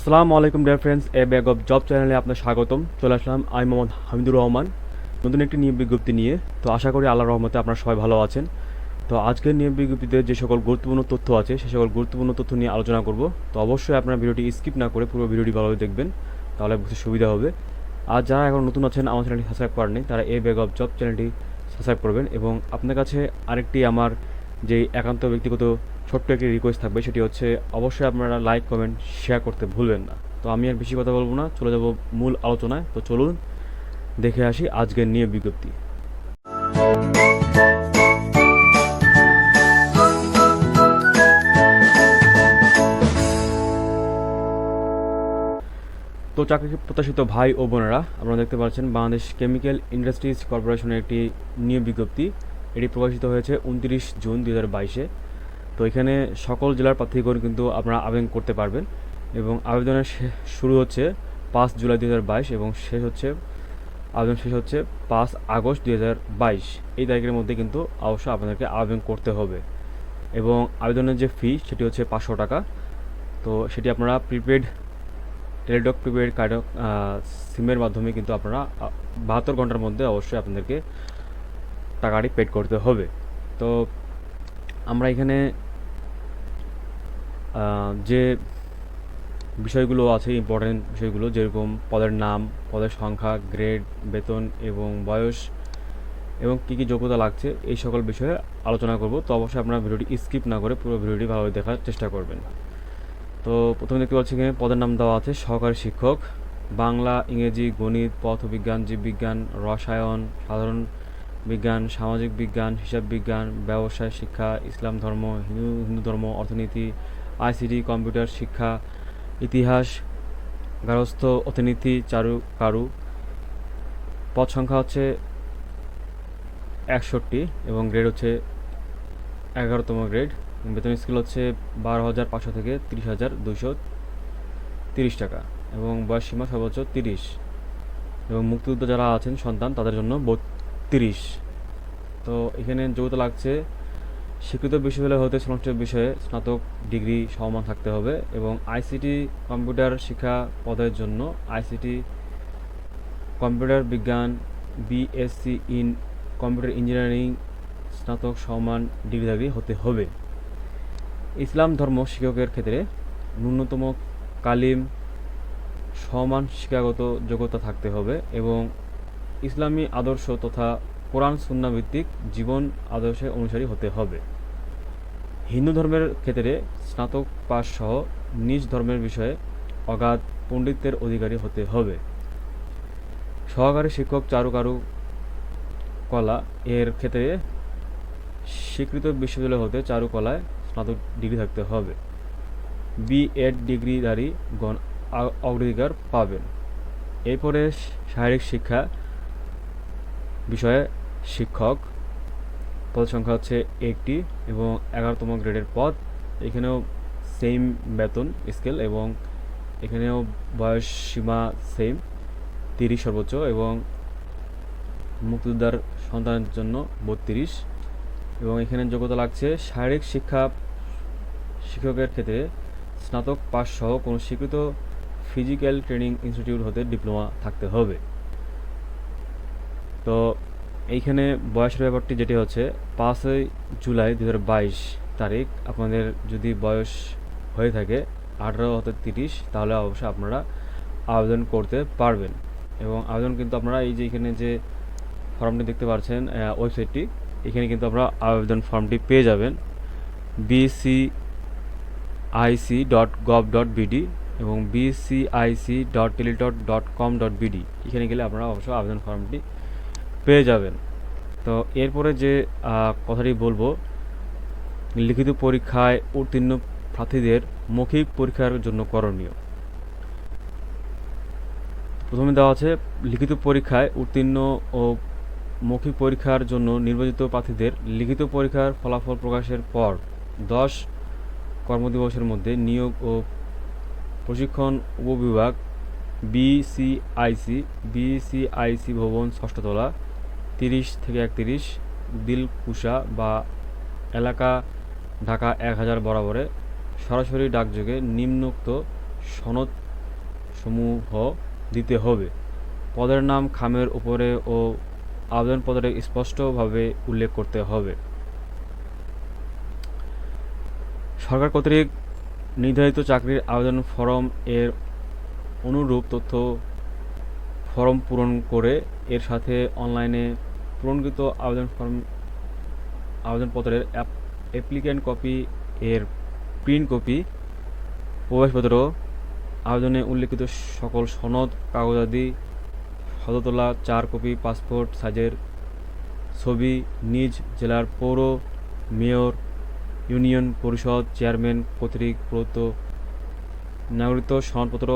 আসসালামু আলাইকুম dear friends, A bag of job চ্যানেলে আপনার স্বাগতম। চলে আসলাম আমি মোহাম্মদ হামিদুর রহমান নতুন একটি নিয়োগ বিজ্ঞপ্তি নিয়ে। তো আশা করি আল্লাহর রহমতে আপনারা সবাই ভালো আছেন। তো আজকের নিয়োগ বিজ্ঞপ্তিতে যে সকল গুরুত্বপূর্ণ তথ্য আছে সে সকল গুরুত্বপূর্ণ তথ্য নিয়ে আলোচনা করব। তো অবশ্যই আপনারা ভিডিওটি স্কিপ না করে পুরো ভিডিওটি ভালোভাবে দেখবেন, তাহলে বুঝতে সুবিধা হবে। আর যারা এখন নতুন আছেন আমার চ্যানেলটি সাবস্ক্রাইব করেননি তারা এ ব্যাগ অফ জব চ্যানেলটি সাবস্ক্রাইব করবেন। এবং আপনার কাছে আরেকটি আমার যে একান্ত ব্যক্তিগত ছোট্ট একটি রিকোয়েস্ট থাকবে, সেটি হচ্ছে অবশ্যই আপনারা লাইক কমেন্ট শেয়ার করতে ভুলবেন না। তো আমি আর বেশি কথা বলবো না, চলে যাব মূল আলোচনায়। তো চলুন দেখে আসি আজকের নিয়োগ বিজ্ঞপ্তি। তো চাকরি প্রত্যাশিত ভাই ও বোনেরা, আপনারা দেখতে পাচ্ছেন বাংলাদেশ কেমিক্যাল ইন্ডাস্ট্রিজ কর্পোরেশনের একটি নিয়োগ বিজ্ঞপ্তি। এটি প্রকাশিত হয়েছে 29 জুন 2022-এ। তো এখানে সকল জেলার প্রার্থীগণ কিন্তু আপনারা আবেদন করতে পারবেন এবং আবেদনের শুরু হচ্ছে 5 জুলাই 2022 এবং আবেদন শেষ হচ্ছে 5 আগস্ট 2022। এই তারিখের মধ্যে কিন্তু অবশ্যই আপনাদেরকে আবেদন করতে হবে। এবং আবেদনের যে ফি সেটি হচ্ছে 500 টাকা। তো সেটি আপনারা প্রিপেড টেলিটক প্রিপেড কার্ড সিমের মাধ্যমে কিন্তু আপনারা 72 ঘন্টার মধ্যে অবশ্যই আপনাদেরকে টাকাটি পেড করতে হবে। তো আমরা এখানে যে বিষয়গুলো আছে, ইম্পর্টেন্ট বিষয়গুলো, যেরকম পদের নাম, পদের সংখ্যা, গ্রেড, বেতন এবং বয়স এবং কী কী যোগ্যতা লাগছে, এই সকল বিষয়ে আলোচনা করব। তো অবশ্যই আপনারা ভিডিওটি স্কিপ না করে পুরো ভিডিওটি ভালোভাবে দেখার চেষ্টা করবেন। তো প্রথমে দেখতে পাচ্ছি এখানে পদের নাম দেওয়া আছে সহকারী শিক্ষক, বাংলা, ইংরেজি, গণিত, পদার্থবিজ্ঞান, জীববিজ্ঞান, রসায়ন, সাধারণ বিজ্ঞান, সামাজিক বিজ্ঞান, হিসাব বিজ্ঞান, ব্যবসায় শিক্ষা, ইসলাম ধর্ম, হিন্দু ধর্ম, অর্থনীতি, আইসিটি, কম্পিউটার শিক্ষা, ইতিহাস, গার্হস্থ্য অর্থনীতি, কারু। পদ সংখ্যা হচ্ছে 61 এবং গ্রেড হচ্ছে 11তম গ্রেড। বেতন স্কেল হচ্ছে 12,500 থেকে 30,230 টাকা এবং বয়স সীমা সর্বোচ্চ 30 এবং মুক্তিযোদ্ধা যারা আছেন সন্তান তাদের জন্য 32। তো এখানে যোগ্যতা লাগছে স্বীকৃত বিশ্ববিদ্যালয় হতে সংশ্লিষ্ট বিষয়ে স্নাতক ডিগ্রি সমমান থাকতে হবে এবং আইসিটি কম্পিউটার শিক্ষা পদের জন্য আইসিটি কম্পিউটার বিজ্ঞান বিএসসি ইন কম্পিউটার ইঞ্জিনিয়ারিং স্নাতক সমমান ডিগ্রিধারী হতে হবে। ইসলাম ধর্ম শিক্ষকের ক্ষেত্রে ন্যূনতম কালিম সমান শিক্ষাগত যোগ্যতা থাকতে হবে এবং ইসলামী আদর্শ তথা কোরআন সুন্নাহ ভিত্তিক জীবন আদর্শের অনুসারী হতে হবে। হিন্দু ধর্মের ক্ষেত্রে স্নাতক পাস সহ নিজ ধর্মের বিষয়ে অগাধ পণ্ডিতের অধিকারী হতে হবে। সহকারী শিক্ষক চারুকলা এর ক্ষেত্রে স্বীকৃত বিশ্ববিদ্যালয় হতে চারুকলায় স্নাতক ডিগ্রি থাকতে হবে। বিএড ডিগ্রিধারী গণ অগ্রাধিকার পাবেন। এরপরে শারীরিক শিক্ষা বিষয়ে শিক্ষক, পদ সংখ্যা হচ্ছে 1টি এবং 11তম গ্রেডের পদ। এখানেও সেম বেতন স্কেল এবং এখানেও বয়স সীমা সেম 30 সর্বোচ্চ এবং মুক্তিযোদ্ধার সন্তানের জন্য 32 এবং এখানে যোগ্যতা লাগছে শারীরিক শিক্ষা শিক্ষকের ক্ষেত্রে স্নাতক পাস সহ কোনো স্বীকৃত ফিজিক্যাল ট্রেনিং ইনস্টিটিউট হতে ডিপ্লোমা থাকতে হবে। তো এইখানে বয়সের ব্যাপারটি যেটি হচ্ছে 5 জুলাই 2022 তারিখ। আপনাদের যদি বয়স হয়ে থাকে 18 হতে 30 তাহলে অবশ্যই আপনারা আবেদন করতে পারবেন। এবং আবেদন কিন্তু আপনারা এই যে এখানে যে ফর্মটি দেখতে পাচ্ছেন ওয়েবসাইটটি, এখানে কিন্তু আপনারা আবেদন ফর্মটি পেয়ে যাবেন bcic.gov.bd এবং bcic.teletot.com.bd। এখানে গেলে আপনারা অবশ্যই আবেদন ফর্মটি পেয়ে যাবেন। তো এরপরে যে কথাটি বলবো, লিখিত পরীক্ষায় উত্তীর্ণ প্রার্থীদের মৌখিক পরীক্ষার জন্য করণীয়। প্রথমে দেওয়া আছে লিখিত পরীক্ষায় উত্তীর্ণ ও মৌখিক পরীক্ষার জন্য নির্বাচিত প্রার্থীদের লিখিত পরীক্ষার ফলাফল প্রকাশের পর 10 কর্মদিবসের মধ্যে নিয়োগ ও প্রশিক্ষণ উপবিভাগ বিসিআইসি ভবন 6ষ্ঠ তলা 30 থেকে 31 দিলকুশা বা এলাকা ঢাকা 1000 বরাবরে সরাসরি ডাকযোগে নিম্নোক্ত সনদ সমূহ দিতে হবে। পদের নাম খামের উপরে ও আবেদনপত্রে স্পষ্টভাবে উল্লেখ করতে হবে। সরকার কর্তৃক নির্ধারিত চাকরির আবেদন ফরম এর অনুরূপ তথ্য ফরম পূরণ করে এর সাথে অনলাইনে পূরণকৃত আবেদনপত্রের অ্যাপ্লিক্যান্ট কপি এর প্রিন্ট কপি, প্রবেশপত্র, আবেদনে উল্লেখিত সকল সনদ কাগজাদি হাতে তোলা 4 কপি পাসপোর্ট সাইজের ছবি, নিজ জেলার পৌর, মেয়র, ইউনিয়ন পরিষদ চেয়ারম্যান কর্তৃক প্রদত্ত নাগরিকত্ব সনদপত্র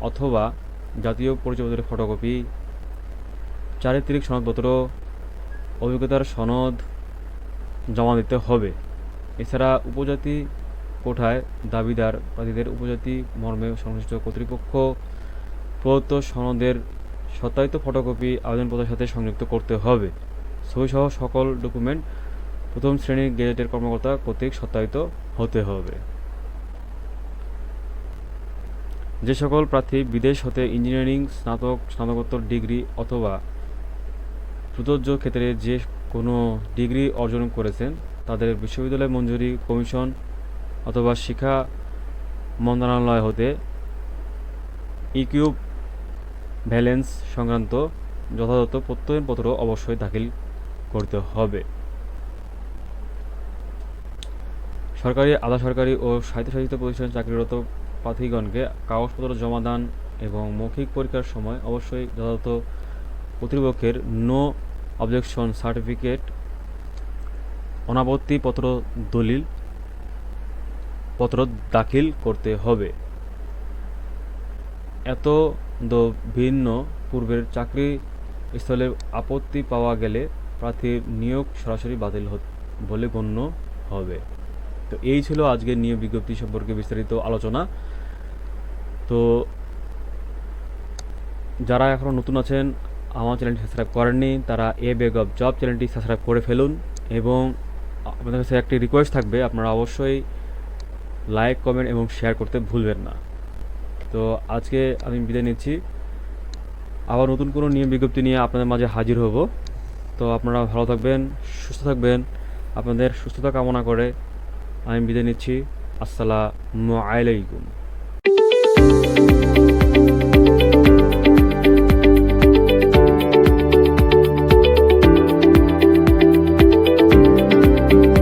অথবা জাতীয় পরিচয়পত্রের ফটোকপি, চারিত্রিক সনদপত্র, অভিজ্ঞতার সনদ জমা দিতে হবে। এছাড়া উপজাতি কোটায় দাবিদার প্রার্থীদের উপজাতি মর্মে সংশ্লিষ্ট কর্তৃপক্ষ প্রদত্ত সনদের সত্যায়িত ফটোকপি আবেদনপত্রের সাথে সংযুক্ত করতে হবে। ছবিসহ সকল ডকুমেন্ট প্রথম শ্রেণীর গেজেটের কর্মকর্তা কর্তৃক সত্যায়িত হতে হবে। যে সকল প্রার্থী বিদেশ হতে ইঞ্জিনিয়ারিং স্নাতকোত্তর ডিগ্রি অথবা প্রযোজ্য ক্ষেত্রে যে কোনো ডিগ্রি অর্জন করেছেন তাদের বিশ্ববিদ্যালয় মঞ্জুরি কমিশন অথবা শিক্ষা মন্ত্রণালয় হতে ইকুইভ্যালেন্স সংক্রান্ত যথাযথ প্রত্যয়নপত্র অবশ্যই দাখিল করতে হবে। সরকারি, আধা সরকারি ও স্বায়ত্তশাসিত প্রতিষ্ঠানে চাকরিরত প্রার্থীগণকে কাগজপত্র জমা দান এবং মৌখিক পরীক্ষার সময় অবশ্যই যথাযথ কর্তৃপক্ষের নো অবজেকশন সার্টিফিকেট, অনাপত্তি পত্র, দলিল পত্র দাখিল করতে হবে। এত ভিন্ন পূর্বের চাকরি স্থলে আপত্তি পাওয়া গেলে প্রার্থীর নিয়োগ সরাসরি বাতিল বলে গণ্য হবে। তো এই ছিল আজকের নিয়োগ বিজ্ঞপ্তি সম্পর্কে বিস্তারিত আলোচনা। তো যারা এখনও নতুন আছেন, আমার চ্যানেলটি সাবস্ক্রাইব করেননি, তারা এ বেগ অফ জব চ্যানেলটি সাবস্ক্রাইব করে ফেলুন এবং আপনাদের কাছে একটি রিকোয়েস্ট থাকবে, আপনারা অবশ্যই লাইক, কমেন্ট এবং শেয়ার করতে ভুলবেন না। তো আজকে আমি বিদায় নিচ্ছি, আবার নতুন কোনো নিয়োগ বিজ্ঞপ্তি নিয়ে আপনাদের মাঝে হাজির হব। তো আপনারা ভালো থাকবেন, সুস্থ থাকবেন। আপনাদের সুস্থতা কামনা করে আমি বিদায় নিচ্ছি। আসসালামু আলাইকুম।